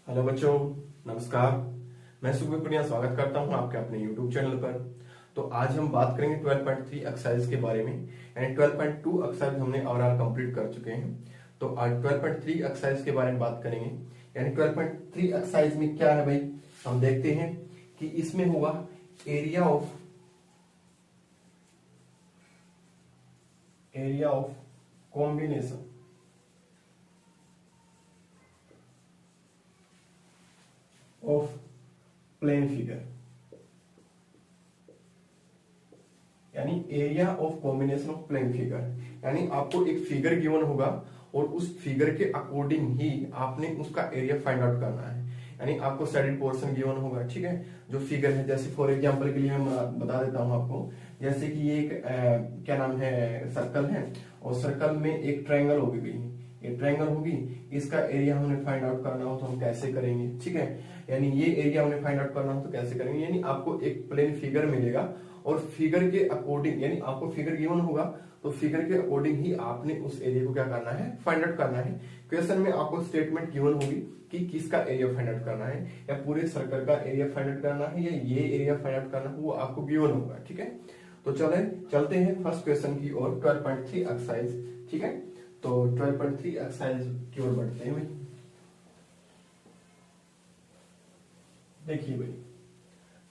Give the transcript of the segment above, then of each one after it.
Hello बच्चों, नमस्कार। मैं सुखबीर पुनिया स्वागत करता हूं आपके अपने YouTube चैनल पर। तो आज हम बात करेंगे 12.3 एक्सरसाइज के बारे में। यानी 12.2 एक्सरसाइज हमने ओवरऑल कंप्लीट कर चुके हैं। तो आज 12.3 एक्सरसाइज के बारे में बात करेंगे। यानी 12.3 एक्सरसाइज में क्या है भाई, हम देखते हैं कि इसमें होगा area of combination of plane figure, यानी area of combination of plane figure. यानी आपको एक फिगर गिवन होगा और उस फिगर के अकॉर्डिंग ही आपने उसका एरिया फाइंड आउट करना है। यानी आपको सैडेड पोर्शन गिवन होगा, ठीक है, जो फिगर है। जैसे फॉर एग्जांपल के लिए मैं बता देता हूं आपको, जैसे कि ये एक क्या नाम है, सर्कल है और सर्कल में एक ट्रायंगल होगी गई, ये ट्रायंगल होगी, इसका एरिया हमें फाइंड आउट करना हो तो हम कैसे करेंगे, ठीक है। यानी ये एरिया हमें फाइंड आउट करना हो तो कैसे करेंगे। यानी आपको एक प्लेन फिगर मिलेगा और फिगर के अकॉर्डिंग, यानी आपको फिगर गिवन होगा तो फिगर के अकॉर्डिंग ही आपने उस एरिया को क्या करना है, फाइंड आउट करना है। क्वेश्चन में आपको स्टेटमेंट गिवन होगी कि किसका एरिया फाइंड आउट करना है, या पूरे सर्कल का एरिया फाइंड आउट करना है, या ये एरिया फाइंड आउट करना है, वो आपको गिवन होगा, ठीक है। तो चलते हैं फर्स्ट क्वेश्चन की ओर, 12.3 एक्सरसाइज, ठीक है। तो 12.3 एक्सरसाइज की ओर बढ़ते हैं भाई। देखिए भाई,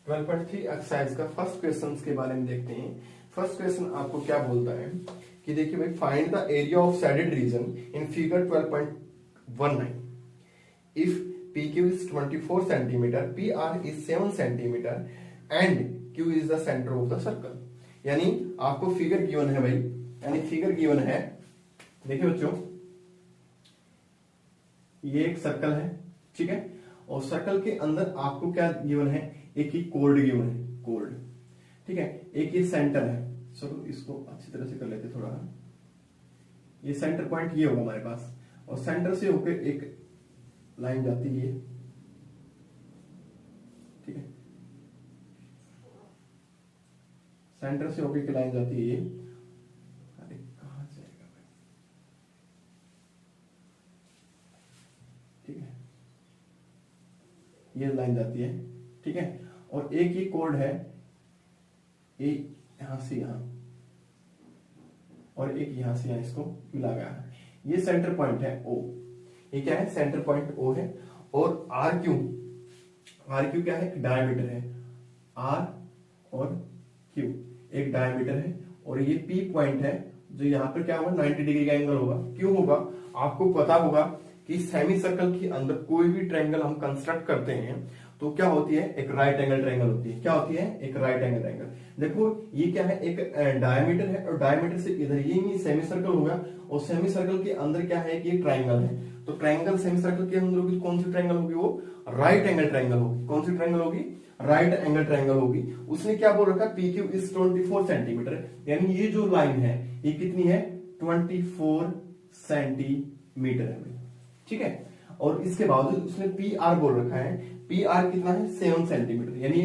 12.3 एक्सरसाइज का फर्स्ट क्वेश्चन के बारे में देखते हैं। फर्स्ट क्वेश्चन आपको क्या बोलता है कि देखिए भाई, find the area of shaded region in figure 12.19 if PQ is 24 centimeter, PR is 7 centimeter and Q is the center of the circle। यानी आपको फिगर गिवन है भाई, यानी फिगर गिवन है, देखिए बच्चों, ये एक सर्कल है, ठीक है, और सर्कल के अंदर आपको क्या गिवन है, एक ही कोर्ड गिवन है, कोर्ड, ठीक है, एक ये सेंटर है। चलो इसको अच्छी तरह से कर लेते थोड़ा। ये सेंटर पॉइंट ये होगा हमारे पास, और सेंटर से होकर एक लाइन जाती है, ठीक है, सेंटर से होकर एक लाइन जाती है। अरे कहां जाएगा भाई, ठीक है, ये लाइन जाती है, ठीक है, और एक ही कोड है, एक यहां से यहां और एक यहां से यहां, इसको मिला गया है। ये सेंटर पॉइंट है O, ये क्या है, सेंटर पॉइंट O है। और आर क्यू क्या है, एक डायमीटर है, R और Q एक डायमीटर है, और ये P पॉइंट है जो यहाँ पर क्या होगा, 90 डिग्री का एंगल होगा। क्यों होगा, आपको पता होगा कि सेमी सर्कल के अंदर कोई भी ट्रायंगल हम कंस्ट्रक्ट करते हैं तो क्या होती है, एक राइट एंगल ट्रायंगल होती है। क्या होती है, एक राइट एंगल ट्रायंगल। देखो ये क्या है, एक डायमीटर है, और डायमीटर से इधर ये सेमी सर्कल होगा, और सेमी सर्कल के अंदर क्या है, कि ट्रायंगल है। तो ट्रायंगल सेमी सर्कल के अंदर होगी, कौन सी ट्रायंगल होगी, वो राइट एंगल ट्रायंगल होगी। कौन सी ट्रायंगल होगी, राइट एंगल ट्रायंगल होगी। उसने क्या बोल रखा, PQ इज 24 सेंटीमीटर, यानी ये जो लाइन है ये कितनी है, 24 सेंटीमीटर है, ठीक है। और इसके बावजूद उसने PR बोल रखा है, PR कितना है, 7 सेंटीमीटर, यानी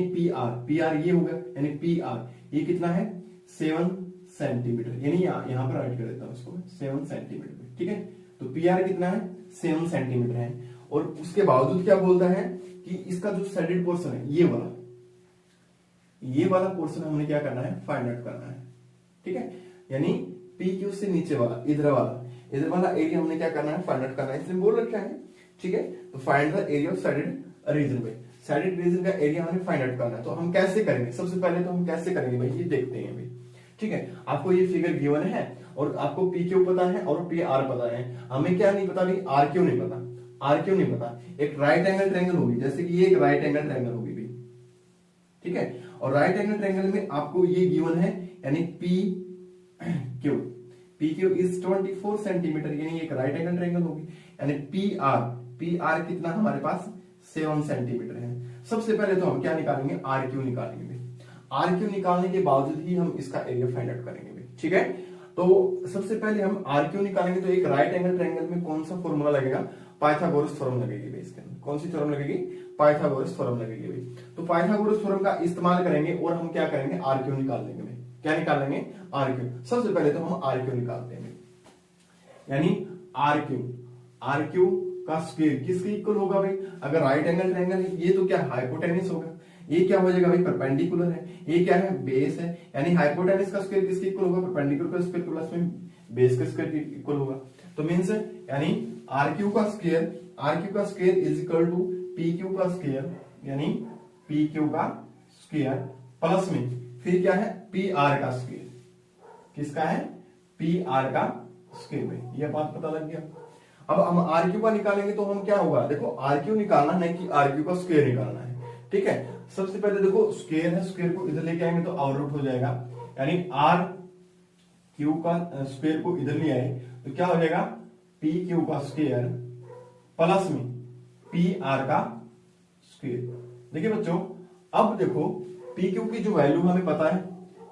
PR ये होगा, यानी PR ये कितना है, 7 सेंटीमीटर, यानी यहां पर राइट कर देता हूं इसको, 7 सेंटीमीटर, ठीक है। तो PR कितना है, 7 सेंटीमीटर है। और उसके बावजूद क्या बोलता है कि इसका जो सैडेड पोर्शन है, ये वाला पोर्शन हमने क्या करना है, फाइंड आउट करना है, ठीक है। यानी PQ से नीचे वाला, इधर वाला एरिया हमने क्या करना है, फाइंड आउट करना है, इसलिए बोल रखा है, ठीक है। तो find the area of shaded region में, सैडेड रीजन का एरिया हमें फाइंड आउट करना है। तो हम कैसे करेंगे, सबसे पहले तो हम कैसे करेंगे भाई, ये देखते हैं भाई, ठीक है। आपको ये फिगर गिवन है और आपको PQ पता है और PR पता है, हमें क्या नहीं पता भाई, RQ नहीं पता, RQ नहीं पता। एक राइट एंगल ट्रायंगल होगी, जैसे कि ये एक राइट एंगल ट्रायंगल होगी भाई, ठीक है, और राइट एंगल ट्रायंगल में आपको ये गिवन है, यानी PQ इज 24 सेंटीमीटर, यानी एक राइट एंगल ट्रायंगल होगी। यानी PR कितना हमारे पास, 7 सेंटीमीटर है। सबसे पहले तो हम क्या निकालेंगे, RQ निकालेंगे। RQ निकालने के बावजूद ही हम इसका एरिया फाइंड आउट करेंगे, ठीक है। तो सबसे पहले हम RQ निकालेंगे, तो एक राइट एंगल ट्रायंगल में कौन सा फॉर्मूला लगेगा, पाइथागोरस थ्योरम लगेगी भाई। इसके अंदर कौन सी थ्योरम लगेगी, पाइथागोरस थ्योरम लगेगी भाई। तो पाइथागोरस थ्योरम का इस्तेमाल करेंगे और हम क्या करेंगे, RQ निकाल लेंगे भाई। क्या निकाल लेंगे, RQ। सबसे पहले तो हम RQ निकालते हैं, यानी RQ का स्क्वायर किसके इक्वल होगा भाई? अगर राइट एंगल ट्रायंगल है ये तो क्या हाइपोटेन्यूस होगा, ये क्या हो जाएगा भाई? परपेंडिकुलर है, ये क्या है? बेस है, यानी हाइपोटेन्यूस का स्क्वायर किसके इक्वल होगा? परपेंडिकुलर का स्क्वायर प्लस में बेस का स्क्वायर के इक्वल होगा। तो मींस यानी RQ का square is equal to PQ का स्क्वायर, यानी PQ का स्क्वायर प्लस में फिर क्या है? PR का स्क्वायर। किसका है? PR का स्क्वायर में। ये बात पता लग गया। अब हम RQ का निकालेंगे तो हम क्या होगा? देखो RQ निकालना नहीं कि RQ का स्क्वायर निकालना है, ठीक है। सबसे पहले देखो स्क्वायर है, स्क्वायर को इधर लेके आएंगे तो आउटरूट हो जाएगा, यानी RQ का स्क्वायर को इधर ले आए तो क्या हो जाएगा? PQ का स्क्वायर प्लस में PR का स्क्वायर। देखिए बच्चों, अब देखो PQ की जो वैल्यू हमें पता है,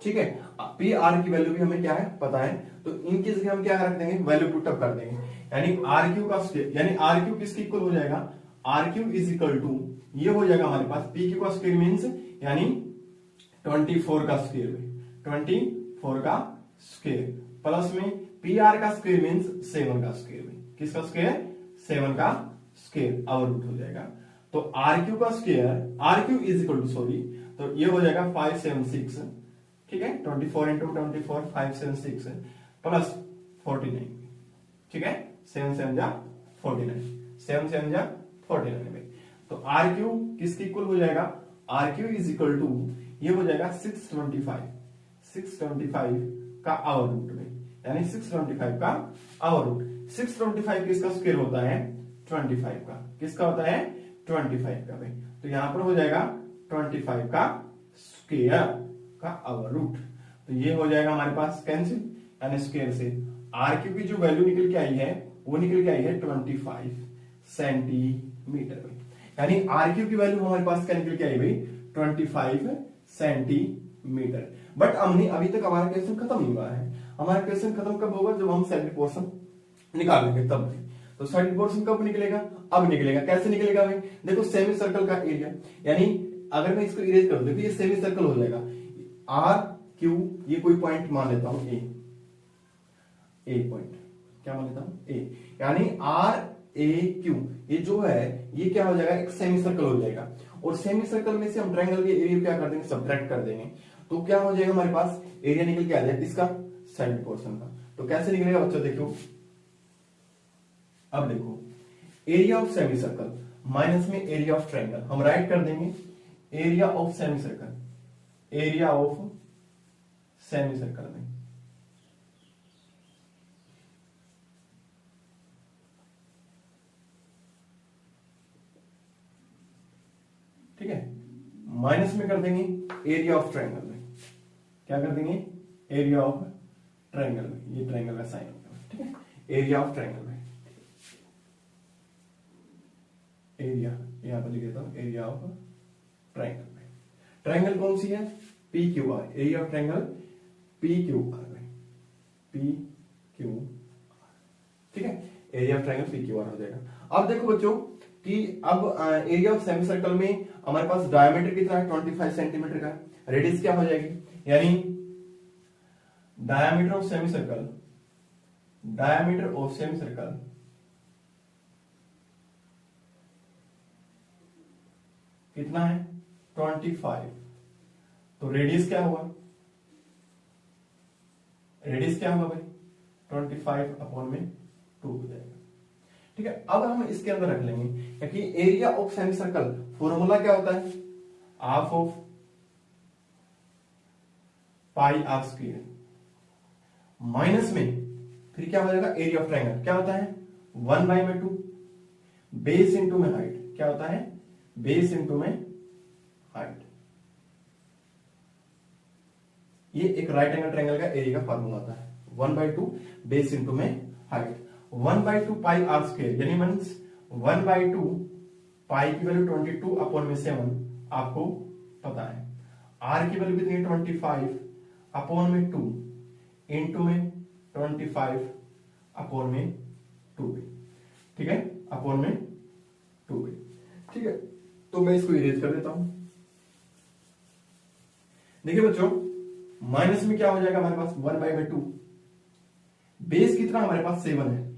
ठीक है, PR की वैल्यू भी हमें क्या है? पता है। तो इनकी जगह हम क्या रख देंगे? वैल्यू पुट अप कर देंगे, यानी RQ का स्क्वायर, यानी RQ किसके इक्वल हो जाएगा? RQ इज इक्वल टू, ये हो जाएगा हमारे पास PQ का स्क्वायर मींस यानी 24 का स्क्वायर, 24 का स्क्वायर प्लस में PR का स्क्वायर मींस 7 का स्क्वायर। किसका स्क्वायर? 7 का स्क्वायर आउटरूट हो जाएगा। तो RQ का square, RQ is equal to sorry, तो ये हो जाएगा 576, ठीक है, 24 इंटू 24 576 प्लस 49, ठीक है, 7 7 जा 49, 7 7 जा 49 में। तो RQ किसके इक्वल हो जाएगा? RQ इज इक्वल टू, ये हो जाएगा 625 का आउटरूट में, यानी 625 का आउटरूट। 625 किसका स्क्वायर होता है? 25 का। किसका होता है? 25 का भाई। तो यहां पर हो जाएगा 25 का स्क्वायर का आउटरूट। तो ये हो जाएगा हमारे पास कैंसिल, यानी स्क्वायर से RQ की जो वैल्यू निकल के आई है वो निकल के आई है 25 सेंटीमीटर में, यानी RQ की वैल्यू हमारे पास क्या निकल के आई भाई? 25 सेंटीमीटर। बट हमने अभी तक हमारा क्वेश्चन खत्म नहीं हुआ है। हमारा क्वेश्चन खत्म कब होगा? जब हम साइड पोर्शन निकालेंगे तब भी। तो साइड पोर्शन कब निकलेगा? अब निकलेगा। कैसे निकलेगा भाई? देखो सेमी सर्कल का एरिया, यानी अगर मैं इसको इरेज कर दूं, देखो ये सेमी सर्कल हो जाएगा। RQ ये कोई पॉइंट मान लेता हूं ए पॉइंट, क्या मान लेता हूं? A, यानी RAQ ये जो है ये क्या हो जाएगा? एक सेमी सर्कल हो जाएगा। और सेमी सर्कल में से हम ट्रायंगल के एरिया क्या कर देंगे? सब्ट्रैक्ट कर देंगे। तो क्या हो जाएगा हमारे पास? एरिया निकल के आ जाएगा इसका साइड पोर्शन का। तो कैसे निकलेगा बच्चों? देखो, अब देखो, area of semi circle minus में एरिया ऑफ ट्रायंगल, हम राइट कर देंगे area of semi circle, area of semi circle में ठीक है, माइनस में कर देंगे एरिया ऑफ ट्रायंगल में, क्या कर देंगे? एरिया ऑफ ट्रायंगल में, ये ट्रायंगल का साइन होगा, ठीक है, एरिया ऑफ ट्रायंगल में, एरिया यहां पर लिख देता हूं, एरिया ऑफ ट्रायंगल में। ट्रायंगल कौन सी है? PQR, area of triangle PQR में, PQR, ठीक है, एरिया ऑफ ट्रायंगल PQR हो जाएगा। अब देखो बच्चों कि अब एरिया ऑफ सेमी सर्कल में हमारे पास डायमीटर कितना है? 25 सेंटीमीटर का। रेडियस क्या हो जाएगी? यानी diameter of semi circle, diameter of semi circle कितना है? 25। तो रेडियस क्या होगा? रेडियस क्या होगा भाई? 25 अपॉन में 2 हो जाएगा, ठीक है। अब हम इसके अंदर रख लेंगे, क्योंकि area of semi circle formula क्या होता है? Half of pi are square minus में फिर क्या हो जाएगा? एरिया ऑफ ट्रायंगल क्या होता है? 1/2 बेस इंटू में हाइट, क्या होता है? बेस इंटू में हाइट। ये एक राइट एंगल ट्रायंगल का एरिया का फॉर्मूला होता है, 1/2 बेस इंटू में हाइट। 1/2 पाई आर स्क्वायर यानी मींस 1/2 पाई की वैल्यू 22 अपॉन में 7 आपको पता है। आर की वैल्यू कितनी है? 25 अपॉन में 2 इंटू में 25 अपॉन में 2, ठीक है, अपॉन में 2, ठीक है। तो मैं इसको इरेज कर देता हूं। देखिए बच्चों, माइनस में क्या हो जाएगा हमारे पास? 1/2। बेस कितना हमारे पास? 7 है।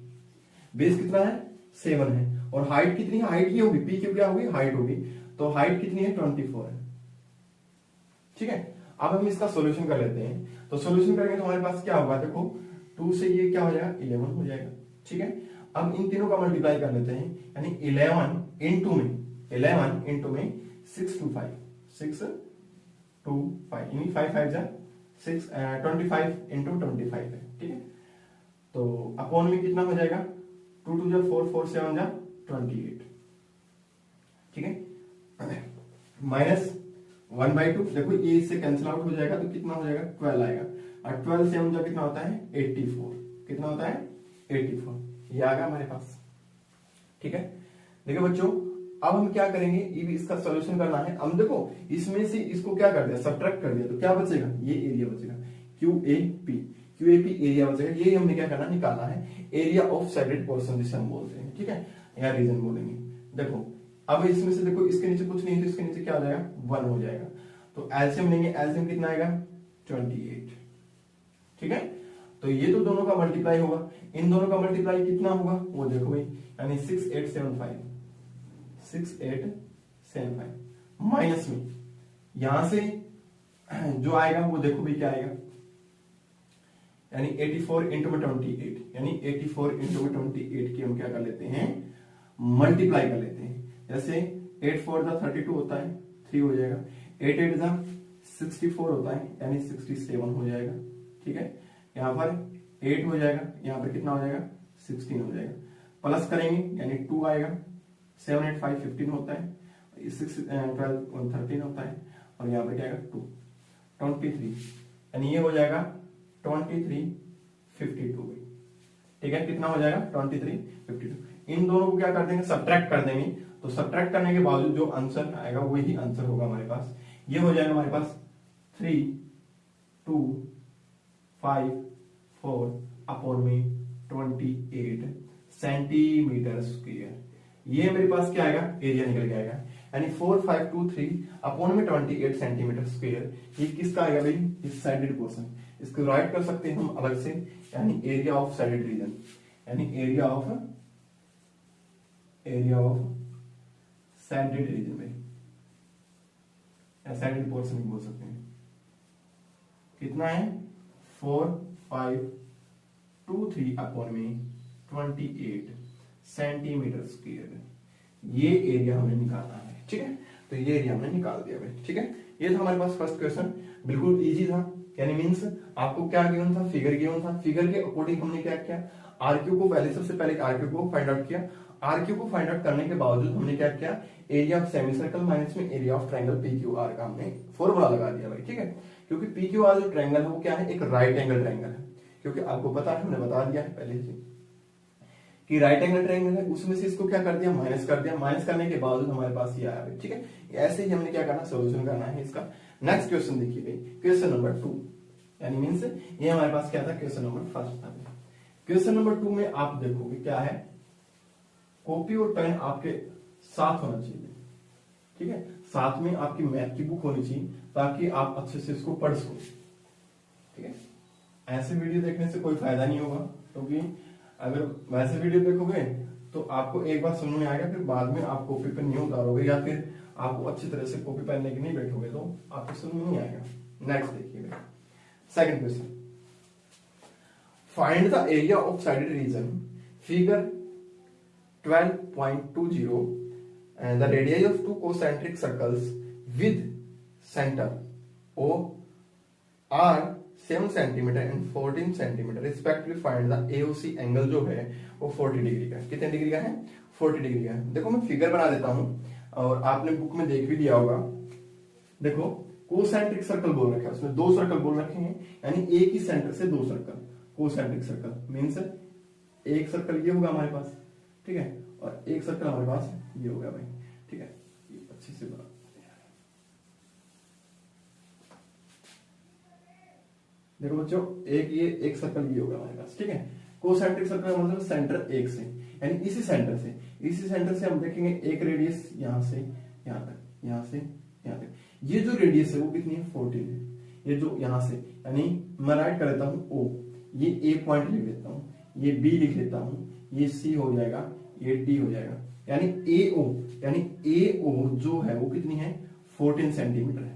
बेस कितना है? 7 है और हाइट कितनी है, हाइट ये होगी, पी क्यू क्या होगी, हाइट होगी, तो हाइट कितनी है 24 है। ठीक है, अब हम इसका सॉल्यूशन कर लेते हैं। तो सॉल्यूशन करेंगे तो हमारे पास क्या होगा, देखो 2 से ये क्या हो जाएगा 11 हो जाएगा। ठीक है, अब इन तीनों का मल्टीप्लाई कर लेते हैं, यानी 11 इंटू में 6 to 5 यानी 5 5 जा 6 25 इंटू 25 है। ठीक है, तो अपॉन में कितना हो जाएगा 2 2 जा 4 4 7 जा 28। ठीक है, माइनस 1/2, देखो ये इससे कैंसिल आउट हो जाएगा तो कितना हो जाएगा 12 आएगा, और 12 से हम जो कितना होता है 84, कितना होता है 84, ये आ गया हमारे पास। ठीक है, देखो बच्चों अब हम क्या करेंगे, ये भी इसका सॉल्यूशन करना है। हम देखो इसमें से इसको क्या कर दिया, सब्ट्रैक्ट कर दिया, तो क्या बचेगा, ये एरिया बचेगा QAP एरिया बचेगा। ये हमने क्या करना, निकालना है एरिया ऑफ साइडेड पोर्शन जिसे हम बोलते हैं। ठीक है, यहाँ रीजन बोलेंगे। देखो अब इसमें से देखो इसके नीचे कुछ नहीं है तो इसके नीचे क्या हो जाएगा 1 हो जाएगा, तो एलसीएम लेंगे, एलसीएम कितना आएगा 28। ठीक है, तो ये तो दोनों का मल्टीप्लाई होगा, इन दोनों का मल्टीप्लाई कितना होगा वो देखो भाई, यानी 6875 माइनस में यहां से जो आएगा वो देखो भाई क्या आएगा, यानी 84 इंटू में 28, यानी 84 इंटू में 28 की हम क्या कर लेते हैं, मल्टीप्लाई कर लेते हैं। जैसे 8 4 जा 32 होता है, 3 हो जाएगा, 8 8 जा 64 होता है, यानी 67 हो जाएगा। ठीक है, यहाँ पर 8 हो जाएगा, यहाँ पर कितना हो जाएगा 16 हो जाएगा, प्लस करेंगे यानी 2 आएगा, 7 8 5 15 होता है, 6 12 13 होता है, और यहाँ पर क्या आएगा 2 23, यानी ये हो जाएगा 23 52। ठीक है, कितना हो जाएगा 23 52। इन दोनों को क्या कर देंगे, सब्ट्रैक्ट कर देंगे, तो सब्ट्रैक्ट करने के बावजूद जो आंसर आएगा वही आंसर होगा हमारे पास। ये हो जाएगा हमारे पास 3 2 5 4 अपॉन में 28 सेंटीमीटर स्क्वायर। ये मेरे पास क्या आएगा, एरिया निकल के आएगा, यानी 4523 अपॉन में 28 सेंटीमीटर स्क्वायर। ये किसका आएगा भाई, इस साइडेड पोर्शन, इसको राइट कर सकते हैं हम अलग से, यानी एरिया ऑफ साइडेड रीजन, यानी एरिया ऑफ साइडेड रीजन में, या साइडेड पोर्शन भी बोल सकते हैं। कितना है 4523 अपॉन में 28 सेंटीमीटर स्क्वायर। ये एरिया हमने निकालना है। ठीक है, तो ये एरिया हमने निकाल दिया भाई। ठीक है, ये था हमारे पास फर्स्ट क्वेश्चन, बिल्कुल इजी था, यानी मींस आपको क्या गिवन था, फिगर गिवन था, फिगर के अकॉर्डिंग हमने क्या किया, आरक्यू को पहले सबसे पहले आरक्यू को फाइंड आउट किया। आरक्यू को फाइंड आउट करने के बावजूद हमने क्या किया, area of semi circle minus में एरिया ऑफ ट्रायंगल पीक्यूआर का हमने फॉर्मूला लगा दिया भाई। ठीक है, क्योंकि पीक्यूआर जो ट्रायंगल है वो क्या है, एक राइट एंगल ट्रायंगल है, क्योंकि आपको पता है, हमने बता दिया है पहले से कि राइट एंगल ट्रायंगल है, उसमें से इसको क्या कर दिया, माइनस कर दिया, माइनस करने के बावजूद हमारे पास ये आया भाई। ठीक है, ऐसे ही हमने क्या करना, सोल्यूशन करना है इसका। नेक्स्ट क्वेश्चन देखिए भाई, क्वेश्चन नंबर 2, यानी मींस ये हमारे पास क्या था, क्वेश्चन नंबर फर्स्ट था। क्वेश्चन नंबर 2 में आप देखोगे क्या है, कॉपी और पेन आपके साथ होना चाहिए। ठीक है, साथ में आपकी मैथ की बुक होनी चाहिए ताकि आप अच्छे से इसको पढ़ सको। ठीक है, ऐसे वीडियो देखने से कोई फायदा नहीं होगा, क्योंकि अगर वैसे वीडियो देखोगे तो आपको एक बार समझ में आएगा, फिर बाद में आप कॉपी पेन नहीं उतारोगे या फिर आपको अच्छी तरह से कॉपी पेन लेके नहीं बैठोगे तो आपको समझ में नहीं आएगा। नेक्स्ट देखिए second question, find the area of shaded region, figure 12.20 and the radii of two concentric circles with center O are 7 cm and 14 cm respectively. Find the AOC angle जो है वो 40 डिग्री का है। कितने डिग्री का है, 40 degree का है। देखो मैं फिगर बना देता हूं और आपने बुक में देख भी लिया होगा। देखो कोसेंट्रिक सर्कल बोल रखा है, उसमें 2 सर्कल बोल रखे हैं, यानी एक ही सेंटर से 2 सर्कल, कोसेंट्रिक सर्कल मीन्स एक सर्कल ये होगा हमारे पास, ठीक है, और एक सर्कल हमारे पास ये हो गया भाई। ठीक है, ये अच्छे से बना, देखो बच्चों एक सर्कल ये होगा हमारे पास। ठीक है, कोसेंट्रिक सर्कल मतलब सेंटर एक से, यानी इसी सेंटर से हम देखेंगे एक रेडियस यहां से यहां तक, यहां से यहां तक। ये जो रेडियस है वो कितनी है, 14 है। ये जो यहां से, यानी मैं राइट कर देता हूं O, ये A पॉइंट लिख लेता हूं, ये B लिख लेता हूं, ये C हो जाएगा, ये डी हो जाएगा। यानी ए ओ जो है वो कितनी है 14 सेंटीमीटर है।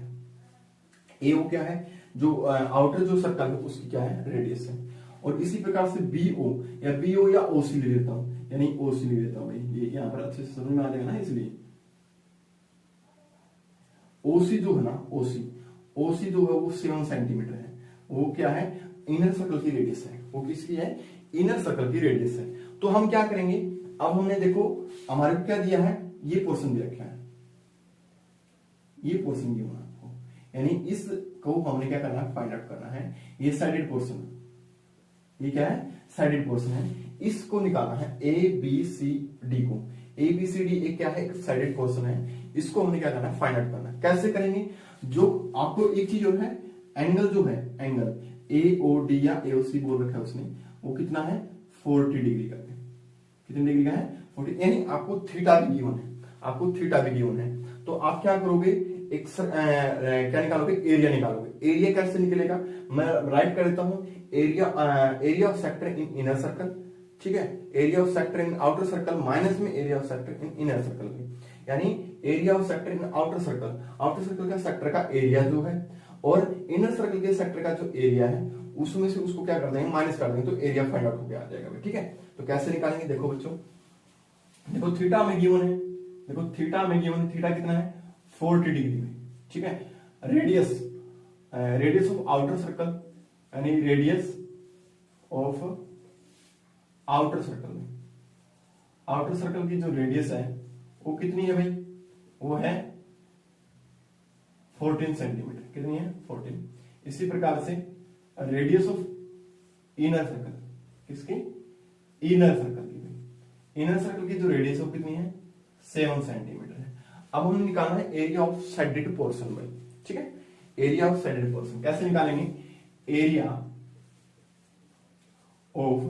ए ओ क्या है, जो आउटर जो सर्कल है उसकी क्या है रेडियस है। और इसी प्रकार से बी ओ या ओ सी ले लेता हूं, यानी ओ सी ले लेता हूं भाई, ये यहां पर अच्छे से समझ में आ जाएगा ना। इसलिए ओ सी जो है ना, ओ सी जो है वो 7 सेंटीमीटर है। वो क्या है, इनर सर्कल की रेडियस है। वो किसकी है, इनर सर्कल की रेडियस है। तो हम क्या करेंगे, अब हमने देखो हमारे को क्या दिया है, ये पोर्शन दे रखा है, ये पोर्शन दिया आपको, यानी इसको हमने क्या करना है, फाइंड आउट करना है। ये साइडेड पोर्शन, ये क्या है, साइडेड पोर्शन है, इसको निकालना है ए बी सी डी को। ए बी सी डी एक क्या है, एक साइडेड पोर्शन है, इसको हमने क्या करना है, फाइंड आउट करना है। कैसे करेंगे, जो आपको एक चीज जो है, एंगल जो है, एंगल ए ओ डी या ए ओ सी बोल रखा है उसने, वो कितना है 40 डिग्री का है। कितने डिग्री का है 40, यानी आपको थीटा भी गिवन है, आपको थीटा भी गिवन है। तो आप क्या करोगे, एक क्या निकालोगे, एरिया निकालोगे। एरिया कैसे निकलेगा, मैं राइट कर देता हूं, area of sector in inner circle, ठीक है, area of sector in outer circle minus में area of sector in inner circle में, यानी area of sector in outer circle का सेक्टर का एरिया जो है, और इनर सर्कल के सेक्टर का जो एरिया है उसमें से उसको क्या कर देंगे, माइनस कर देंगे, तो एरिया फाइंड आउट होकर आ जाएगा। ठीक है, तो कैसे निकालेंगे, देखो बच्चों, देखो थीटा में गिवन है, देखो थीटा में गिवन है, थीटा कितना है 40 डिग्री में, ठीक है। रेडियस ऑफ आउटर सर्कल, यानी रेडियस ऑफ आउटर सर्कल में, आउटर सर्कल की जो रेडियस है वो कितनी है भाई, वो है 14 सेंटीमीटर। कितनी है 14। इसी प्रकार से रेडियस ऑफ इनर सर्कल, किसकी, इनर सर्कल की भाई, इनर सर्कल की जो रेडियस है वो कितनी है 7 सेंटीमीटर है। अब हम निकालना है एरिया ऑफ साइडेड पोर्शन भाई, ठीक है, एरिया ऑफ साइडेड पोर्शन कैसे निकालेंगे, एरिया ऑफ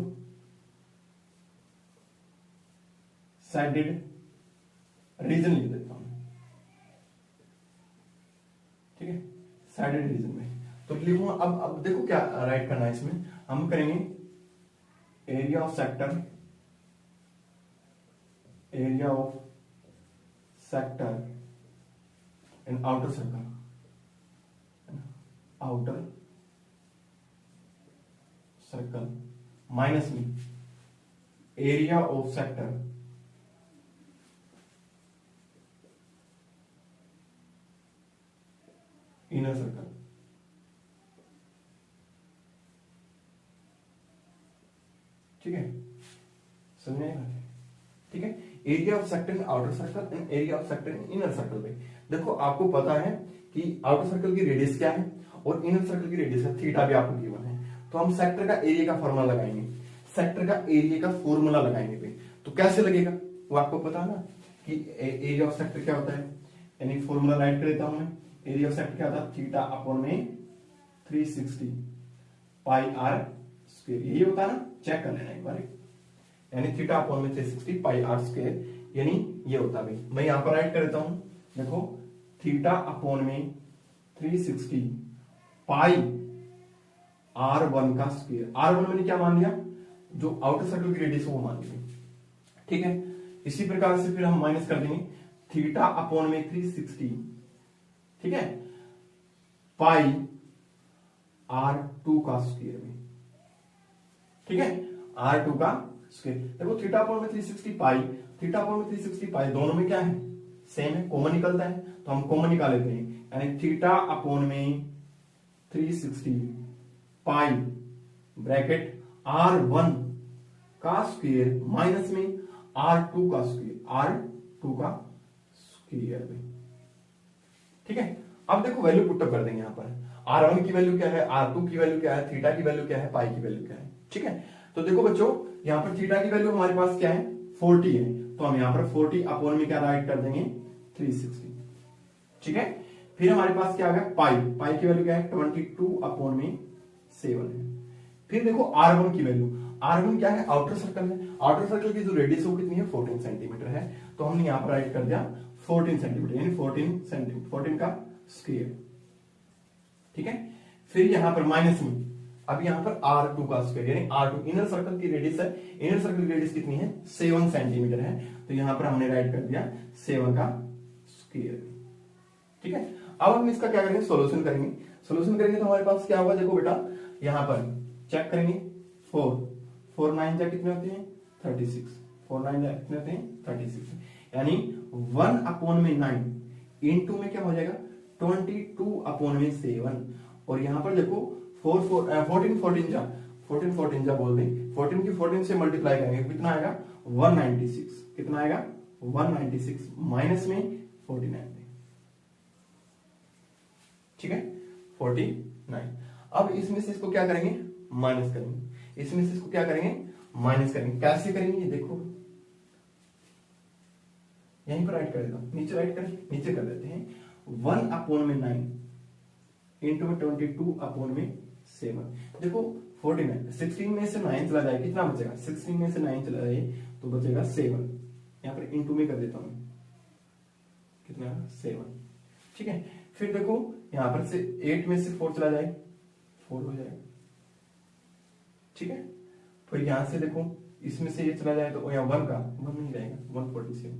साइडेड रीजन लिख देता हूं, ठीक है, साइडेड रीजन में तो लिखूंगा। अब देखो क्या राइट करना है इसमें, हम करेंगे area of sector, area of sector in outer circle, outer circle minus में area of sector inner circle. ठीक है, समझ आएगा, ठीक है। Area of sector in outer circle and area of sector in inner circle में देखो आपको पता है कि आउटर सर्कल की रेडियस क्या है और इनर सर्कल की रेडियस है, थीटा भी आपको गिवन है। तो हम सेक्टर का एरिया का फॉर्मूला लगाएंगे, सेक्टर का एरिया का फॉर्मूला लगाएंगे पे, तो कैसे लगेगा वो आपको पता है ना कि एरिया ऑफ सेक्टर क्या होता है, यानी फॉर्मूला राइट कर देता हूं मैं। एरिया ऑफ सेक्टर क्या होता है, थीटा अपॉन में 360 पाई आर स्क्वायर, यही होता है ना, चेक कर लेना एक बार, यानी थीटा अपॉन में 360 पाई आर स्क्वायर, यानी ये होता है भाई। मैं यहां पर राइट कर देता हूं, देखो थीटा अपॉन में 360 पाई R1 का स्क्वायर, R1 मैंने क्या मान लिया, जो आउटर सर्कल की रेडियस वो मान लिया, ठीक है। इसी प्रकार से फिर हम माइनस कर देंगे थीटा अपॉन में 360, ठीक है, पाई R2 का स्क्वायर में, ठीक है, R2 का स्क्वायर। देखो थीटा अपॉन में 360 पाई, थीटा अपॉन में 360 पाई दोनों में क्या है, सेम है, कॉमन निकलता है, तो हम कॉमन निकाल लेते हैं, यानी थीटा अपॉन में 360 पाई ब्रैकेट R1 का स्क्वायर माइनस में R2 का स्क्वायर, R2 का स्क्वायर में, ठीक है। अब देखो वैल्यू पुटअप कर देंगे यहां पर, R1 की वैल्यू क्या है, R2 की वैल्यू क्या है, थीटा की वैल्यू क्या है, पाई की वैल्यू क्या है, ठीक है। तो देखो बच्चों यहां पर थीटा की वैल्यू हमारे पास क्या है 40 है, तो हम यहां पर 40 अपॉन में क्या राइट कर देंगे 360, ठीक है। फिर हमारे पास क्या आ गया पाई, पाई की वैल्यू क्या है 22 अपॉन में 7 है। फिर देखो R1 की वैल्यू, R1 क्या है, आउटर सर्कल है, आउटर सर्कल की जो रेडियस वो कितनी है 14 सेंटीमीटर है, तो हमने यहां पर राइट कर दिया 14 सेंटीमीटर, यानी 14 सेंटीमीटर, 14 का स्क्वायर, ठीक है। फिर यहां पर माइनस में, अब यहाँ पर R2 का स्क्वायर यानी R2 इनर सर्कल की रेडियस है, इनर सर्कल की रेडियस कितनी है 7 सेंटीमीटर है, तो यहाँ पर हमने राइट कर दिया 7 का स्क्वायर। ठीक है, अब हम इसका क्या करेंगे सोल्यूशन करेंगे। सोल्यूशन करेंगे तो हमारे पास क्या होगा, देखो बेटा यहाँ पर चेक करेंगे 4 9 जा कितने होते हैं 36, 4 9 जा कितने होते हैं 36, यानी 1/9 इनटू में क्या हो जाएगा 22/7, और यहाँ पर देखो 14 जा बोल दें, 14 की 14 से मल्टीप्लाई करेंगे कितना आएगा 196, कितना आएगा 196 माइनस में 49, ठीक है 49। अब इसमें से इसको क्या करेंगे माइनस करेंगे, इसमें से इसको क्या करेंगे माइनस करेंगे। कैसे करेंगे ये देखो, यहीं पर राइट कर देता हूं, नीचे राइट कर नीचे कर देते हैं 1/9 इंटू में 22/7। देखो 49 16 में से 9 चला जाए कितना बचेगा, 16 में से 9 चला जाए तो बचेगा 7, यहां पर इंटू में कर देता हूं कितना 7, ठीक है। फिर देखो यहां पर से 8 में से 4 चला जाए 4 हो जाएगा, ठीक है। फिर यहां से देखो इसमें से ये चला जाए तो यहाँ 1 का 1 नहीं जाएगा 147।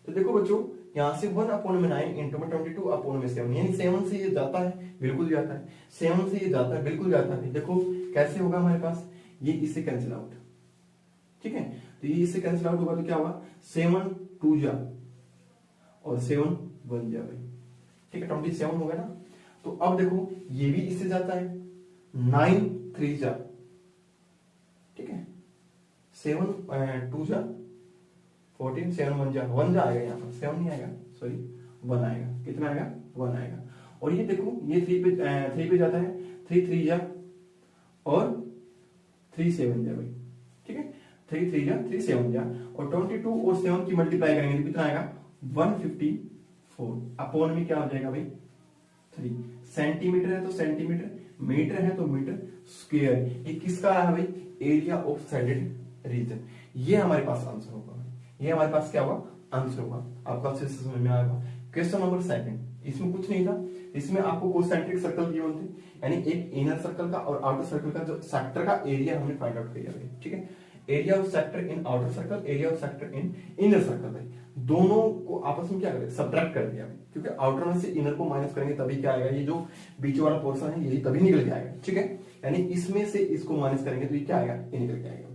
तो देखो बच्चों यहां से 1/9 इंटू में 22/7 यानी 7 से ये जाता है बिल्कुल जाता है, 7 से ये जाता है बिल्कुल जाता है। देखो कैसे होगा हमारे पास, ये इससे कैंसिल आउट, ठीक है। तो ये इससे कैंसिल आउट होगा तो क्या होगा 7 2 जा और 7 1 जा भाई, ठीक है 27 होगा ना। तो अब देखो ये भी इससे जाता है 9 3 जा, ठीक है 7 2 जा 14 7 1 जा 1 जा आएगा, यहाँ पर 7 नहीं आएगा सॉरी 1 आएगा, कितना आएगा 1 आएगा। और ये देखो ये 3 पे जाता है 3 3 जा और 3 7 जा भाई, ठीक है 3 3 जा 3 7 जा, और 22 और 7 की मल्टीप्लाई करेंगे तो कितना आएगा 154 अपॉन में क्या हो जाएगा भाई 3, सेंटीमीटर है तो सेंटीमीटर, मीटर है तो मीटर स्क्वायर। ये किसका है भाई एरिया ऑफ साइडेड रीजन। ये हमारे पास आंसर होगा, ये हमारे पास क्या होगा आंसर होगा। आपका अच्छे से समझ में आएगा। क्वेश्चन नंबर 2, इसमें कुछ नहीं था, इसमें आपको कोसेंट्रिक सर्कल गिवन थे, यानी एक इनर सर्कल का और आउटर सर्कल का जो सेक्टर का एरिया हमने फाइंड आउट किया है, ठीक है। Area of sector in outer circle, area of sector in inner circle भाई, दोनों को आपस में क्या करें सब्ट्रैक्ट कर दिया, क्योंकि आउटर में से इनर को माइनस करेंगे तभी क्या आएगा, ये जो बीच वाला पोर्शन है यही तभी निकल के आएगा, ठीक है। यानी इसमें से इसको माइनस करेंगे तो ये क्या आएगा ये निकल के आएगा।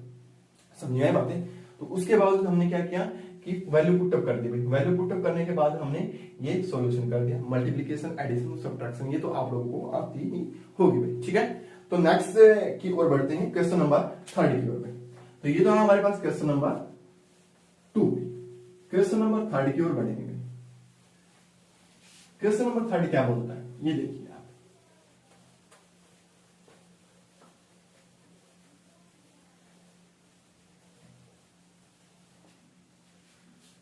समझ आए बातें। तो उसके बाद हमने क्या किया कि वैल्यू पुटअप कर दी भाई, वैल्यू पुटअप करने के बाद हमने ये सॉल्यूशन कर दिया, मल्टीप्लिकेशन एडिशन सब्ट्रैक्शन, ये तो आप लोगों को आती ही होगी भाई, ठीक है। तो नेक्स्ट की ओर बढ़ते हैं, क्वेश्चन नंबर 3 की ओर में। तो ये तो हमारे पास क्वेश्चन नंबर 2, क्वेश्चन नंबर 3 की ओर बढ़ेंगे। क्वेश्चन नंबर 3 क्या बोलता है ये देखिए आप,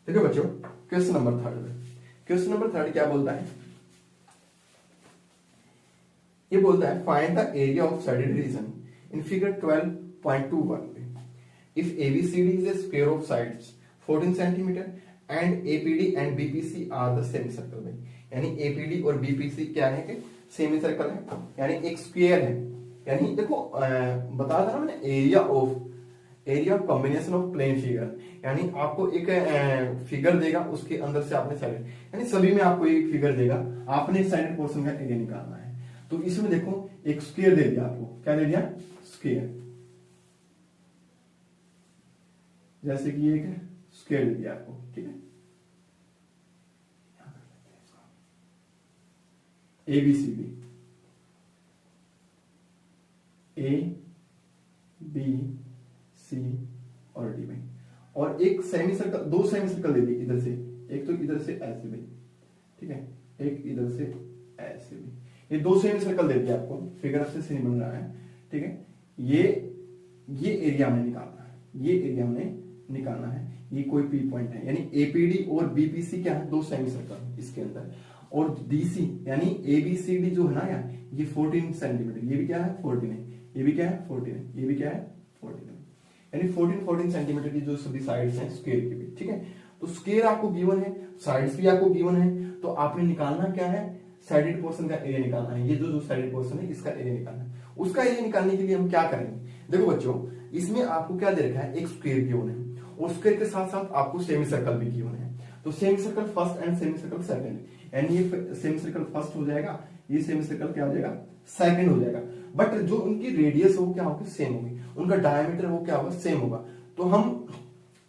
देखो बच्चों क्वेश्चन नंबर 3, क्वेश्चन नंबर 3 क्या बोलता है, ये बोलता है find the area of shaded region in figure 12.21 if ABCD is a square of sides 14 cm and APD and BPC are the semicircle में, यानी APD और BPC क्या है कि सेमी सर्कल है, यानी एक स्क्वायर है। यानी देखो बता था ना मैंने area of combination of plane figure, यानी आपको एक फिगर देगा उसके अंदर से आपने साइड, यानी सभी में आपको एक फिगर देगा, आपने साइडेड पोर्शन का एरिया निकालना है। तो इसमें देखो एक स्क्वायर दे दिया आपको, क्या दे दिया स्क्वायर, जैसे कि एक स्क्वायर दे दिया आपको, ठीक है। ABCD ABC और D में, और एक सेमी सर्कल, 2 सेमी सर्कल दे दी इधर से, एक तो इधर से ऐसे भी, ठीक है, एक इधर से ऐसे भी, ये 2 सेमी सर्कल दे दिया आपको, फिगर अच्छे से नहीं बन रहा है, ठीक है। ये एरिया हमने निकालना है, ये एरिया हमने निकालना है, ये कोई पी पॉइंट है, यानी एपीडी और बीपीसी क्या है 2 सेमी सर्कल इसके अंदर, और डीसी यानी एबीसीडी जो है ना यार ये 14 सेंटीमीटर, ये भी क्या है 14 है, ये भी क्या है 14 है, ये भी क्या है 14 है, यानी 14 सेंटीमीटर की जो सभी साइड्स हैं स्क्वायर की भी, ठीक है। तो स्क्वायर आपको गिवन है, साइड्स भी आपको गिवन है, तो आपने निकालना क्या है साइडेड पोर्शन का एरिया निकालना है। ये जो साइडेड पोर्शन है इसका एरिया निकालना है। उसका एरिया निकालने के लिए हम क्या करेंगे, देखो बच्चों इसमें आपको क्या दे रखा है, एक स्क्वायर गिवन है और स्क्वायर के साथ साथ आपको सेमी सर्कल भी गिवन है। तो semi circle first and semi circle second, यानी ये सेमी सर्कल फर्स्ट हो जाएगा, ये सेमी सर्कल क्या हो जाएगा, सेकंड हो जाएगा। बट जो उनकी रेडियस है वो क्या होगी, सेम होगी, उनका डायमीटर वो क्या होगा, सेम होगा। तो हम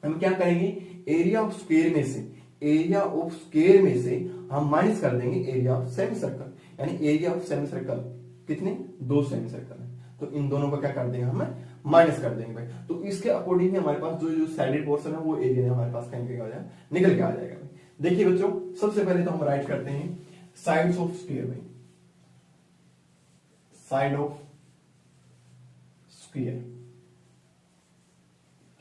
क्या करेंगे, एरिया ऑफ स्क्वायर में से, एरिया ऑफ स्क्वायर में से हम माइनस कर देंगे एरिया ऑफ सेमी सर्कल, यानी एरिया ऑफ सेमी सर्कल कितने, 2 सेमी सर्कल है, तो इन दोनों का क्या कर देंगे, हमें माइनस कर देंगे भाई। तो इसके अकॉर्डिंग हमारे पास जो साइडेड पोर्शन है वो एरिया हमारे पास कहीं निकल के आ जाएगा भाई। देखिए बच्चों सबसे पहले तो हम राइट करते हैं साइड्स ऑफ स्क्वायर भाई, साइड ऑफ स्क्वायर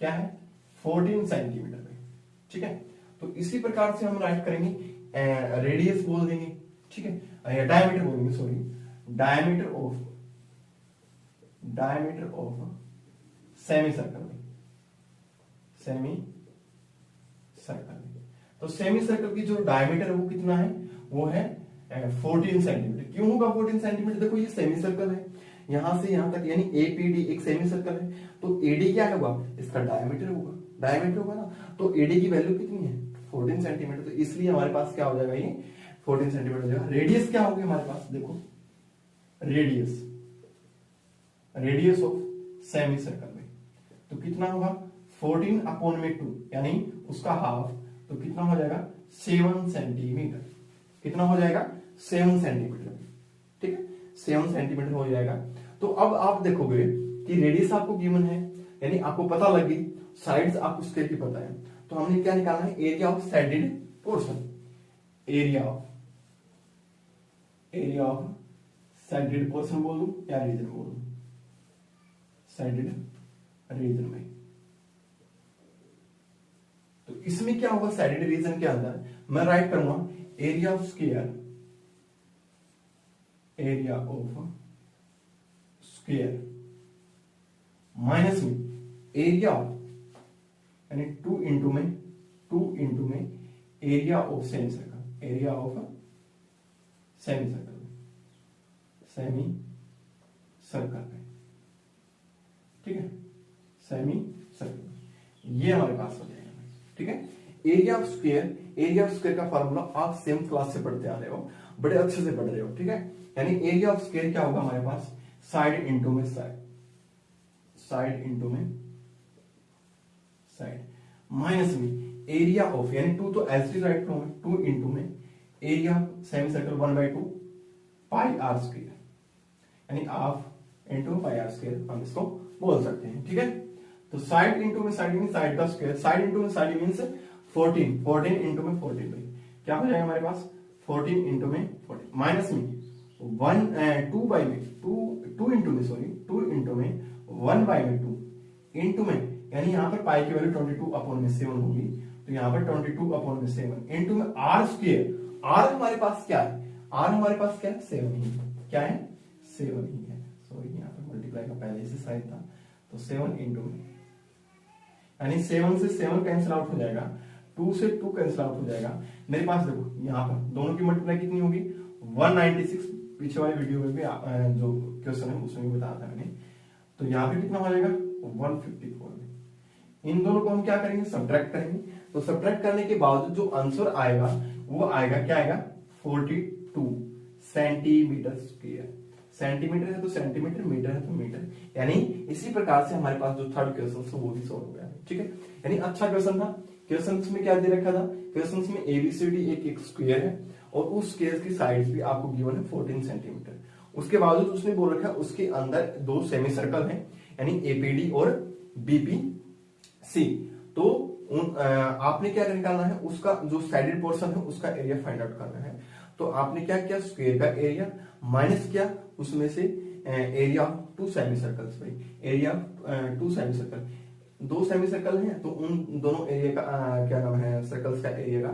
क्या है, 14 सेंटीमीटर भाई, ठीक है। तो इसी प्रकार से हम राइट करेंगे, रेडियस बोल देंगे, ठीक है, डायमीटर बोलेंगे, sorry, diameter of semi circle में, सेमी सर्कल में। तो सेमी सर्कल की जो डायमीटर है वो कितना है, वो है 14 सेंटीमीटर। क्यों होगा 14 सेंटीमीटर, देखो ये सेमी सर्कल है, यहां से यहां तक यानी एपीडी एक सेमी सर्कल है, तो एडी क्या होगा, इसका डायमीटर होगा ना। तो एडी की वैल्यू कितनी है, 14 सेंटीमीटर, तो इसलिए हमारे पास क्या हो जाएगा, ये 14 सेंटीमीटर हो जाएगा। रेडियस क्या होगी हमारे पास, देखो रेडियस ऑफ सेमी सर्कल में तो कितना होगा, 14 अपॉन में 2 यानी उसका हाफ, तो कितना हो जाएगा 7 सेंटीमीटर, कितना हो जाएगा 7 सेंटीमीटर, ठीक है, 7 सेंटीमीटर हो जाएगा। तो अब आप देखोगे कि रेडियस आपको गिवन है, यानी आपको पता लगी, साइड्स आपको स्क्वायर की पता है, तो हमने क्या निकालना है, area of shaded portion, area of shaded portion बोल दूं या रीजन बोल दूं, साइडेड रीजन में। तो इसमें क्या होगा, साइडेड रीजन के अंदर मैं राइट करूंगा एरिया ऑफ स्क्वायर, माइनस में एरिया ऑफ, यानी 2 इंटू में area of semi circle, area of semi circle में, ठीक है, सेमी सर्कल, ये हमारे पास हो जाएगा, ठीक है। एरिया ऑफ स्क्वायर का फॉर्मूला आप सेम क्लास से पढ़ते आ रहे हो, बड़े अच्छे से पढ़ रहे हो, ठीक है। यानी एरिया ऑफ स्क्वायर क्या होगा हमारे पास, साइड इंटू में साइड माइनस में एरिया ऑफ, यानी 2 तो ऐसे राइट करो, 2 इंटू में area semicircle 1/2 pi are square, यानी half into pi are square हम इसको बोल सकते हैं, ठीक है। तो साइड इंटू में साइड मीन साइड का स्क्वायर, साइड इंटू में साइड मीन 14 इंटू में 14 भाई क्या हो जाएगा हमारे पास, 14 इंटू में 14 माइनस में 2 इंटू में 1/2 इंटू में, यानी यहाँ पर पाई की वैल्यू 22 अपॉन में 7 होगी, तो यहाँ पर 22 अपॉन में 7 इंटू में आर स्क्वायर, आर हमारे पास क्या है, आर हमारे पास क्या है, 7 ही, क्या है 7 ही है, सॉरी यहाँ पर मल्टीप्लाई का पहले से साइड था, तो 7 इंटू में, यानी 7 से 7 कैंसिल आउट हो जाएगा, 2 से 2 कैंसिल आउट हो जाएगा। मेरे पास देखो यहाँ पर दोनों की मल्टीप्लाई कितनी होगी, 196, पीछे वाले वीडियो में भी जो क्वेश्चन है उसमें भी बताया था मैंने, तो यहाँ पे कितना हो जाएगा 154 में। इन दोनों को हम क्या करेंगे, सब्ट्रैक्ट करेंगे, तो सब्ट्रैक्ट करने के बाद जो आंसर आएगा वो आएगा क्या आएगा, 42 सेंटीमीटर स्क्वायर। सेंटीमीटर है तो सेंटीमीटर, मीटर है तो मीटर, यानी इसी प्रकार से हमारे पास जो थर्ड क्वेश्चन था वो भी सॉल्व हो गया, ठीक है। यानी अच्छा क्वेश्चन था। क्वेश्चन में क्या दे रखा था, क्वेश्चन में एबीसीडी एक स्क्वायर है और उस स्क्वायर की साइड्स भी आपको गिवन है 14 सेंटीमीटर। उसके बावजूद उसने बोल रखा है उसके अंदर 2 सेमी सर्कल हैं, यानी एपीडी और बीपीसी। तो आपने क्या निकालना है, उसका जो साइडेड पोर्शन है उसका एरिया फाइंड आउट करना है। तो आपने क्या किया, स्क्वायर का एरिया माइनस किया उसमें से एरिया ऑफ 2 सेमी सर्कल्स भाई, area of 2 semi circle, 2 semi circle हैं तो उन दोनों एरिया का क्या नाम है, सर्कल्स का एरिया का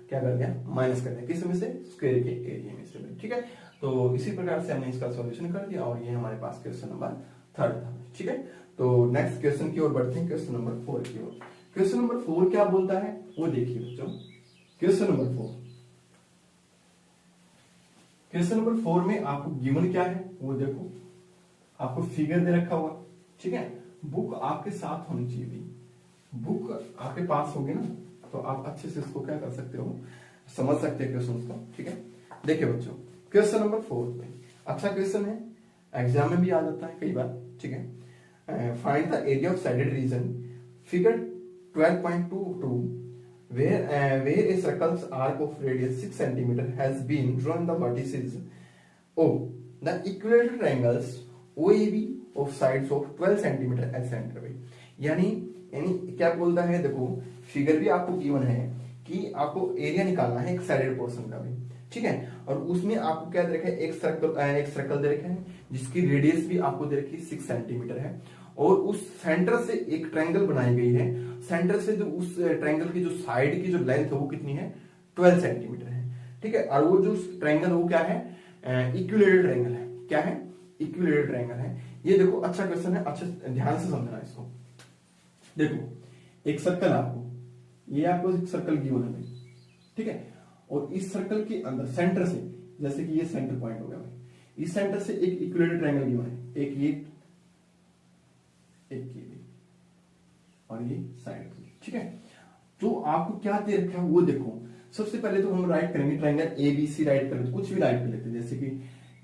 क्या कर दिया, माइनस कर दिया, किस में से, स्क्वायर के एरिया में से, ठीक है। तो इसी प्रकार से हमने इसका सॉल्यूशन कर दिया और ये हमारे पास क्वेश्चन नंबर 3 था, ठीक है। तो नेक्स्ट क्वेश्चन की ओर बढ़ते हैं, क्वेश्चन नंबर 4 की ओर। क्वेश्चन नंबर 4 क्या बोलता है वो देखिए बच्चों। क्वेश्चन नंबर 4 क्वेश्चन नंबर 4 में आपको गिवन क्या है वो देखो, आपको फिगर दे रखा हुआ, ठीक है। बुक आपके साथ होनी चाहिए भाई, बुक आपके पास होगी ना तो आप अच्छे से इसको क्या कर सकते हो, समझ सकते हैं क्वेश्चन को, ठीक है। देखिए बच्चों, क्वेश्चन नंबर 4 में अच्छा क्वेश्चन है, एग्जाम में भी आ जाता है कई बार, ठीक है। Find the area of shaded region, figure 12.22 where a circle's arc of radius 6 cm has been drawn the vertices O, the equilateral triangles OAB of sides of 12 cm as center by। यानी क्या बोलता है, देखो figure भी आपको given है कि आपको एरिया निकालना है एक साइडेड पोर्शन का भी, ठीक है। और उसमें आपको क्या दे रखा है, एक सर्कल दे रखा है जिसकी रेडियस भी आपको दे रखी है 6 सेंटीमीटर है, और उस सेंटर से एक ट्रायंगल बनाई गई है, सेंटर से जो उस ट्रायंगल की जो साइड की जो लेंथ है वो कितनी है, 12 सेंटीमीटर है, ठीक है। और वो जो ट्रायंगल वो क्या है, इक्विलेटरल ट्रायंगल है, क्या है, इक्विलेटरल ट्रायंगल है। ये देखो अच्छा क्वेश्चन है, अच्छे ध्यान से समझना इसको। देखो एक सर्कल आपको, ये आपको एक सर्कल गिवन है भाई, ठीक है। और इस सर्कल के अंदर सेंटर से, जैसे कि ये सेंटर पॉइंट हो गया भाई, इस सेंटर से एक इक्विलेटरल ट्रायंगल गिवन है, एक ये भी और ये साइड, ठीक है। तो आपको क्या दे रखा है वो देखो। सबसे पहले तो हम राइट करेंगे, ट्रायंगल एबीसी राइट कर लेते, कुछ भी राइट कर लेते, जैसे कि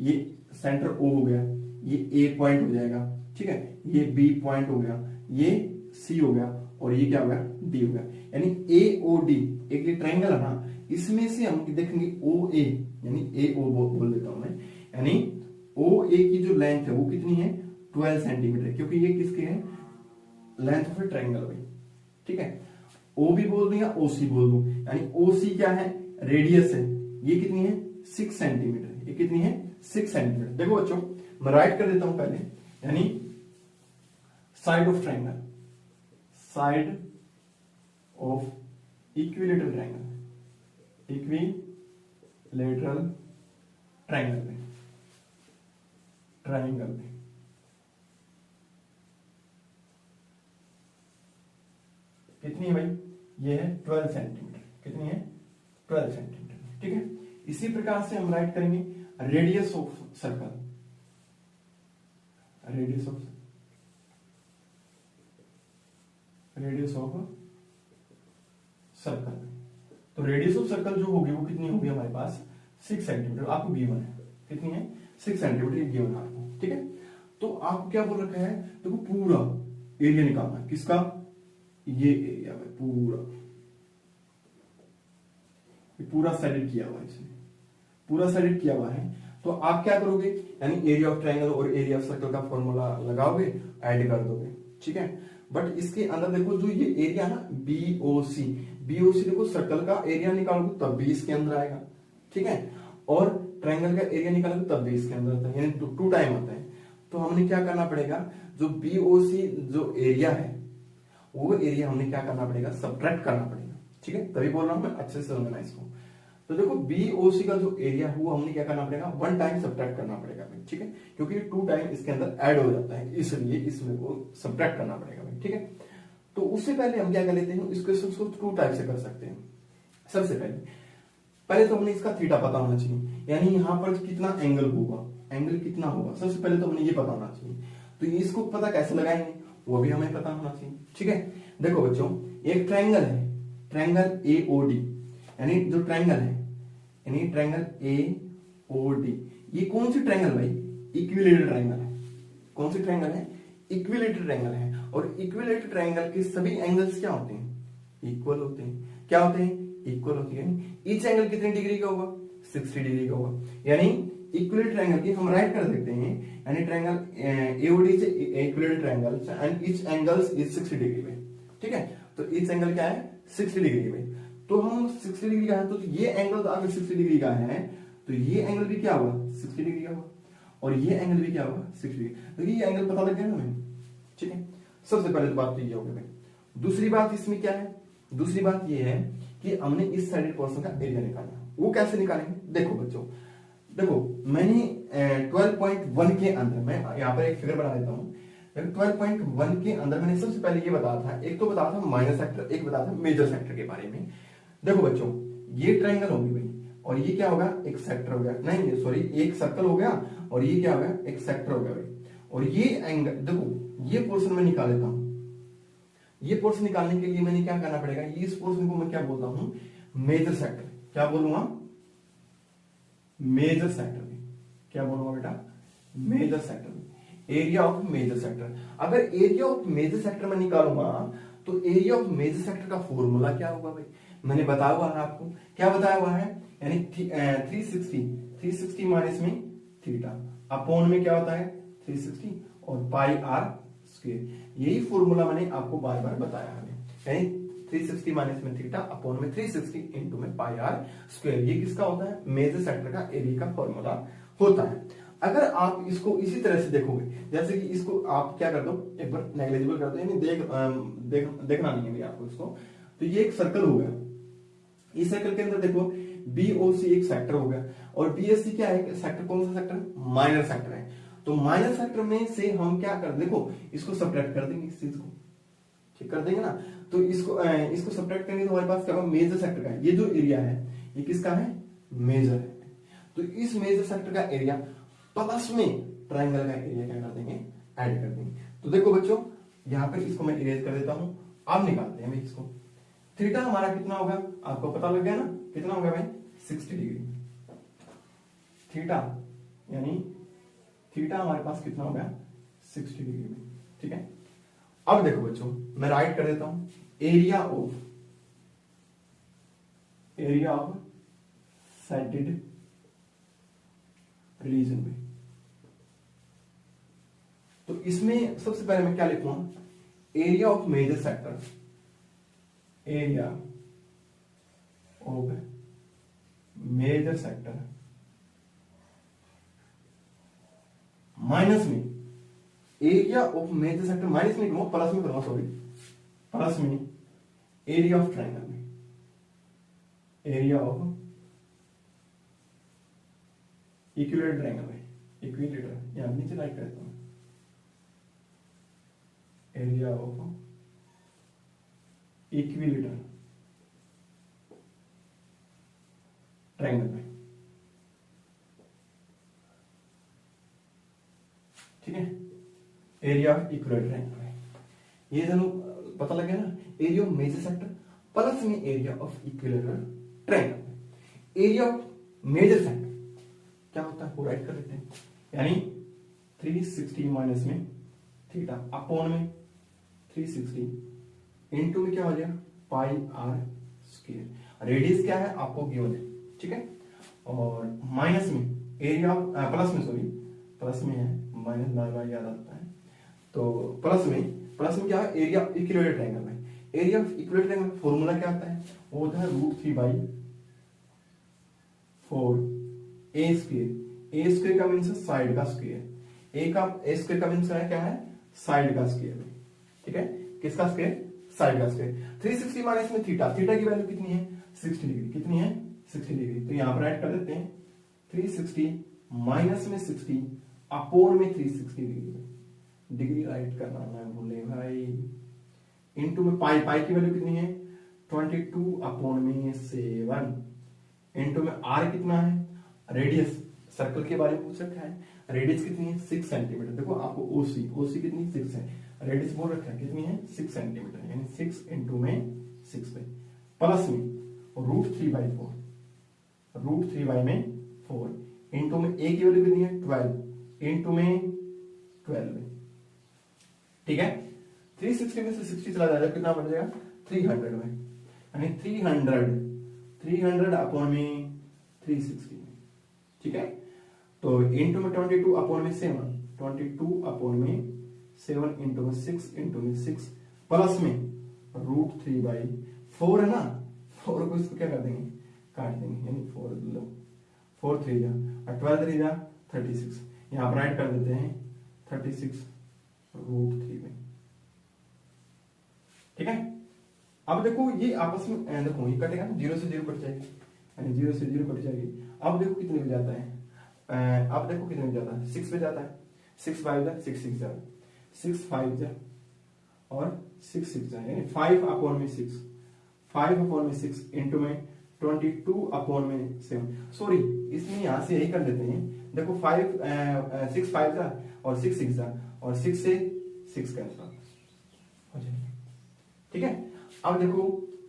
ये सेंटर ओ हो गया, ये ए पॉइंट हो जाएगा, ठीक है, ये बी पॉइंट हो गया, ये सी हो गया, और ये क्या हो गया, डी हो गया। यानी ए ओ डी एक ये ट्रायंगल है ना, इसमें से हम देखेंगे ओ ए, यानी ए ओ बोल देता हूं मैं, यानी ओ ए की जो लेंथ है वो कितनी है, 12 सेंटीमीटर, क्योंकि ये किसके है, लेंथ ऑफ ए ट्रायंगल भाई, ठीक है। ओ भी बोल दूं या ओसी बोल दूं, यानी ओसी क्या है, रेडियस है, ये कितनी है, 6 सेंटीमीटर, ये कितनी है, 6 सेंटीमीटर। देखो बच्चों मैं राइट कर देता हूं पहले, यानी side of triangle, side of equilateral triangle, equilateral triangle में, कितनी है भाई, ये है 12 सेंटीमीटर, कितनी है, 12 सेंटीमीटर, ठीक है। इसी प्रकार से हम राइट करेंगे radius of circle, radius of circle. तो रेडियस ऑफ सर्कल जो होगी वो कितनी होगी हमारे पास, 6 सेंटीमीटर, आपको गिवन है, कितनी है, 6 सेंटीमीटर गिवन है आपको, ठीक है। तो आपको क्या बोल रखा है, देखो पूरा एरिया निकालना है, किसका, ये एरिया में पूरा साइडेड किया हुआ है, इसमें पूरा साइडेड किया हुआ है। तो आप क्या करोगे, यानी एरिया ऑफ ट्रायंगल और एरिया ऑफ सर्कल का फॉर्मूला लगाओगे, ऐड कर दोगे, ठीक है। बट इसके अंदर देखो जो ये एरिया ना बीओसी देखो सर्कल का एरिया निकालोगे तब भी इसके अंदर आएगा, ठीक है, और ट्रायंगल का एरिया निकालोगे तब भी इसके अंदर आता है, यानी टू टाइम आता है। तो हमने क्या करना पड़ेगा, जो बीओसी जो एरिया है वो एरिया हमने क्या करना पड़ेगा, सब्ट्रैक्ट करना पड़ेगा, ठीक है। तभी बोल रहा हूं मैं, अच्छे से समझना इसको। तो देखो बीओसी का जो एरिया हुआ हमने क्या करना पड़ेगा, 1 टाइम सब्ट्रैक्ट करना पड़ेगा भाई, ठीक है, क्योंकि 2 टाइम इसके अंदर ऐड हो जाता है, इसलिए इसमें को सब्ट्रैक्ट करना पड़ेगा भाई, ठीक है। तो उससे पहले हम क्या कर लेते हैं, इस क्वेश्चन को 2 टाइप से कर सकते हैं। सबसे पहले तो हमने इसका थीटा पता होना चाहिए, यानी यहां पर कितना एंगल होगा, एंगल कितना होगा, सबसे पहले तो हमें ये पता होना चाहिए। तो इसको पता कैसे लगाएंगे वो भी हमें पता होना चाहिए, ठीक है। देखो बच्चों एक ट्रायंगल है, ट्रायंगल एओडी, यानी जो ट्रायंगल है, यानी ट्रायंगल एओडी, ये कौन सी ट्रायंगल भाई, इक्विलेटरल ट्रायंगल है। कौन सी ट्रायंगल है, इक्विलेटरल ट्रायंगल है। और इक्विलेटरल ट्रायंगल के सभी एंगल्स क्या होते हैं, इक्वल होते हैं। क्या होते हैं, इक्वल होती है। ईच एंगल कितने डिग्री का होगा, 60 डिग्री का होगा। यानी इक्विलेटरल ट्रायंगल की हम राइट कर सकते हैं, यानी ट्रायंगल एओडी से equilateral triangle and each angles is 60 degree में, ठीक है। तो ईच एंगल क्या है, 60 डिग्री में। तो हम 60 डिग्री का है, तो ये एंगल अगर 60 डिग्री का है तो ये एंगल भी क्या होगा, 60 डिग्री का होगा, और ये एंगल भी क्या होगा, 60 डिग्री। तो ये एंगल पता लग गया ना हमें, ठीक है। सबसे पहले तो बात तो ये होगी भाई। दूसरी बात इसमें क्या है, दूसरी बात ये है कि हमने इस साइडेड पोर्शन का एरिया निकालना। वो कैसे निकालेंगे, देखो बच्चों, देखो मैंने 12.1 के अंदर, मैं यहाँ पर एक फिगर बना देता हूँ। 12.1 के अंदर मैंने सबसे पहले ये बताया था, एक तो बताया था माइनर सेक्टर, एक बताया था मेजर सेक्टर के बारे में। देखो बच्चों ये ट्रायंगल होगी भाई, और ये क्या होगा, एक सेक्टर हो गया, नहीं सॉरी एक सर्कल हो गया, और ये क्या हो गया, एक सेक्टर हो गया भाई। और ये एंगल देखो, ये पोर्शन मैं निकाल लेता हूं। ये पोर्शन निकालने के लिए मैंने क्या करना पड़ेगा, ये इस पोर्शन को मैं क्या बोलता हूं, मेजर सेक्टर। क्या बोलूंगा, मेजर सेक्टर। क्या बोलूंगा बेटा, major sector, area of major sector. अगर एरिया ऑफ मेजर सेक्टर में निकालूंगा तो एरिया ऑफ मेजर सेक्टर का फॉर्मूला क्या होगा भाई, मैंने बताया हुआ है आपको। क्या बताया हुआ है, यानी 360 माइनस में थीटा अपॉन में क्या होता है 360 और पाई आर स्क्वायर। यही फॉर्मूला मैंने आपको बार बार बताया है, यानी 360 माइनस में थीटा अपॉन में 360 इंटू में पाई आर स्क्वायर। ये किसका होता है, मेजर सेक्टर का एरिया का फॉर्मूला होता है। अगर आप इसको इसी तरह से देखोगे, जैसे कि इसको आप क्या कर दो, एक बार नेग्लिजिबल कर दो, यानी देखना नहीं है भैया आपको इसको। तो ये एक सर्कल हो गया, इस सर्कल के अंदर देखो BOC एक सेक्टर हो गया, और BSC क्या है, सेक्टर कौन सा सेक्टर, माइनर सेक्टर है। तो माइनर सेक्टर में से हम क्या कर, देखो इसको सब्ट्रैक्ट कर देंगे, इस चीज को ठीक कर देंगे ना। तो इसको सब्ट्रैक्ट करेंगे तो हमारे पास क्या होगा, मेजर सेक्टर का ये जो एरिया है ये किसका है, मेजर है। तो इस मेजर सेक्टर का एरिया प्लस में ट्रायंगल का एरिया क्या कर देंगे, ऐड कर देंगे। तो देखो बच्चों, यहां पर इसको मैं इरेज कर देता हूं। अब निकालते हैं इसको। थीटा हमारा कितना होगा, आपको पता लग गया ना, कितना होगा भाई 60 डिग्री। थीटा यानी थीटा हमारे पास कितना होगा 60 डिग्री में, ठीक है। अब देखो बच्चों, मैं राइट कर देता हूं, एरिया ऑफ सेटेड रीजन में। तो इसमें सबसे पहले मैं क्या लिखूंगा, area of major sector, area of major sector minus में area of major sector, minus में करूंगा, प्लस में करूंगा, सॉरी प्लस में एरिया ऑफ ट्रायंगल में, एरिया ऑफ इक्विलेटरल ट्रायंगल में, इक्विलेटरल यहां नीचे राइट करता हूं, एरिया ऑफ इक्विलेटरल ट्रायंगल में, ठीक है। एरिया ऑफ इक्विलेटरल ट्रायंगल में ये दोनों पता लग गया ना, area of major sector plus में एरिया ऑफ इक्विलेटरल ट्रायंगल में। एरिया ऑफ मेजर सेक्टर क्या होता है वो राइट कर लेते हैं, यानी 360 माइनस में थीटा अपॉन में 360 इनटू में क्या हो जाएगा पाई आर स्क्वायर। रेडियस क्या है आपको गिवन है, ठीक है। और माइनस में एरिया ऑफ प्लस में, सॉरी प्लस में है, माइनस बार बार याद आता है। तो प्लस में क्या है, एरिया ऑफ इक्विलेटरल ट्रायंगल में। Area of equilateral triangle formula क्या आता है, वो होता है √3/4 ए स्क्वायर। ए स्क्वायर का मीन्स साइड का स्क्वायर, ए स्क्वायर का मीन्स क्या है, साइड का स्क्वायर, ठीक है। किसका स्क्वायर, साइड का स्क्वायर। 360 माइनस में थीटा, थीटा की वैल्यू कितनी है 60 डिग्री, कितनी है 60 डिग्री। तो यहां पर ऐड कर देते हैं 360 माइनस में 60 अपॉन में 360 डिग्री राइट करना ना भूले भाई, इनटू में पाई की वैल्यू कितनी है 22 अपॉन में 7 इनटू में आर कितना है, रेडियस सर्कल के बारे में पूछ रखा है, रेडियस कितनी है 6 सेंटीमीटर। देखो आपको ओसी कितनी 6 है, रेडियस बोल रखा है कितनी है 6 सेंटीमीटर, यानी 6 इंटू में 6 पे प्लस में √3/4, √3 में 4 इंटू में ए की वैल्यू कितनी है 12 इंटू में 12, ठीक है। 360 में से 60 चला जाएगा, कितना बन जाएगा 300 में, यानी 300 अपॉन में 360, ठीक है। तो इंटू में 22 अपॉन में 7, 22 अपॉन में 7 इंटू में 6 इंटू में 6 प्लस में √3/4 है ना, 4 को इसको क्या कर देंगे काट देंगे, यानी 4 3 जा और 12 3 जा 36, यहां पर राइट कर देते हैं 36 √3 में, ठीक है। अब देखो ये आपस में देखो ये कटेगा ना, 0 से 0 कट जाएगी, यानी 0 से 0 कट जाएगी। अब देखो कितने हो जाता है, अब देखो कितने हो जाता है 6 पे जाता है, 6 5 जा 6 6 जा 6 5 जा और 6 6 जा, यानी 5 अपॉन में 6 इंटू में 22 अपॉन में 7, सॉरी इसमें यहां से यही कर लेते हैं। देखो 5 6 5 था और 6 6 था और 6 से 6 कैंसिल हो जाएगा। ठीक है, अब देखो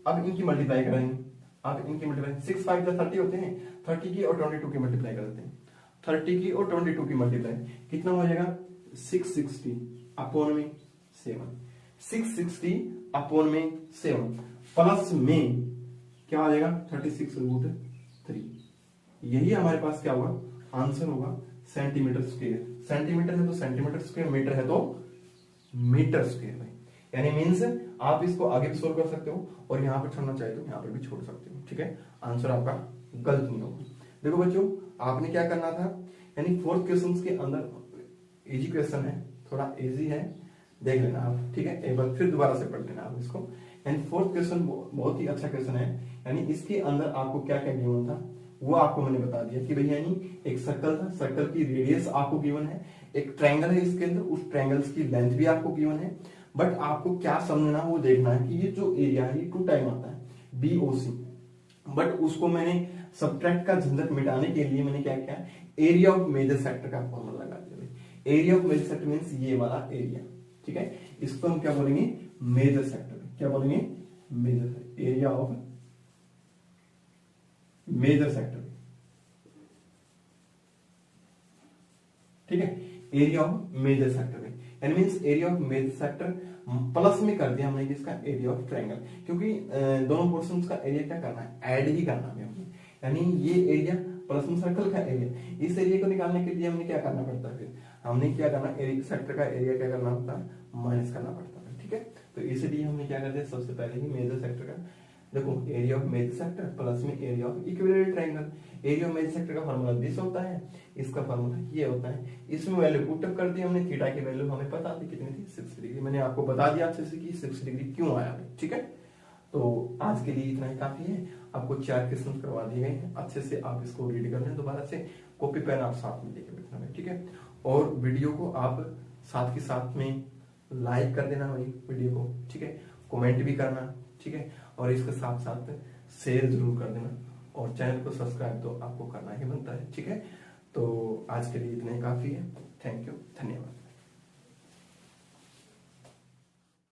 अब इनकी मल्टीप्लाई करेंगे। अब इनकी मल्टीप्लाई 6 5 का 30 होते हैं, 30 की और 22 की मल्टीप्लाई कर देते हैं। 30 की और 22 की मल्टीप्लाई कितना हो जाएगा 660 अपॉन में 7, 660 अपॉन में 7 प्लस में क्या आ जाएगा 36√3। यही हमारे पास क्या होगा आंसर होगा सेंटीमीटर स्क्वायर। सेंटीमीटर है तो सेंटीमीटर स्क्वायर, मीटर है तो मीटर स्क्वायर भाई। यानी मीन्स आप इसको आगे भी सोल्व कर सकते हो और यहाँ पे छोड़ना चाहे तो यहाँ पे भी छोड़ सकते हो। ठीक है, आंसर आपका गलत नहीं होगा। देखो बच्चों आपने क्या करना था, यानी फोर्थ क्वेश्चन के अंदर इजी क्वेश्चन है, थोड़ा इजी है, देख लेना आप। ठीक है, एक बार फिर दोबारा से पढ़ लेना आप इसको। यानी फोर्थ क्वेश्चन बहुत ही अच्छा क्वेश्चन है। यानी इसके अंदर आपको क्या क्या गिवन था वो आपको मैंने बता दिया कि भैया यानी एक सर्कल था, सर्कल की रेडियस आपको गिवन है, एक ट्रायंगल है इसके अंदर, उस ट्रायंगल्स की लेंथ भी आपको गिवन है। बट आपको क्या समझना वो देखना है कि ये जो एरिया है ये 2 टाइम आता है BOC, बट उसको मैंने सब्ट्रैक्ट का झंझट मिटाने के लिए मैंने क्या किया, एरिया ऑफ मेजर सेक्टर का फॉर्मूला लगा दिया। Area of major sector means ये वाला एरिया। ठीक है, इसको हम क्या बोलेंगे मेजर सेक्टर। क्या बोलेंगे major, area of major sector. ठीक है, एरिया ऑफ मेजर सेक्टर में यानी means area of major sector plus में कर दिया हमने किसका एरिया ऑफ ट्रायंगल, क्योंकि दोनों पोर्शंस का एरिया क्या करना है ऐड ही करना है हमने। यानी ये एरिया प्लस में सर्कल का एरिया, इस एरिया को निकालने के लिए हमने क्या करना पड़ता है, फिर हमने क्या करना एरिया सेक्टर का एरिया क्या करना होता है माइनस करना पड़ता है। ठीक है, तो इसलिए हमने क्या कर दिया सबसे पहले ही मेजर सेक्टर का देखो area of major sector plus में area of equilateral triangle. Area of major sector का फार्मूला दिस होता है, इसका फार्मूला ये होता है। इसमें वैल्यू पुट अप कर दी हमने, थीटा की वैल्यू हमें पता थी कितनी थी 6 डिग्री। मैंने आपको बता दिया अच्छे से कि 6 डिग्री क्यों आया। ठीक है, तो आज के लिए इतना ही काफी है। आपको 4 क्वेश्चन करवा दिए गए हैं, अच्छे से आप इसको रीड कर लें, दोबारा से कॉपी पेन आप साथ में लेके बैठना है। ठीक है, और वीडियो को आप साथ के साथ में लाइक कर देना भाई वीडियो को। ठीक है, कमेंट भी करना। ठीक है, और इसके साथ साथ शेयर जरूर कर देना और चैनल को सब्सक्राइब तो आपको करना ही बनता है। ठीक है, तो आज के लिए इतना ही काफी है। थैंक यू, धन्यवाद।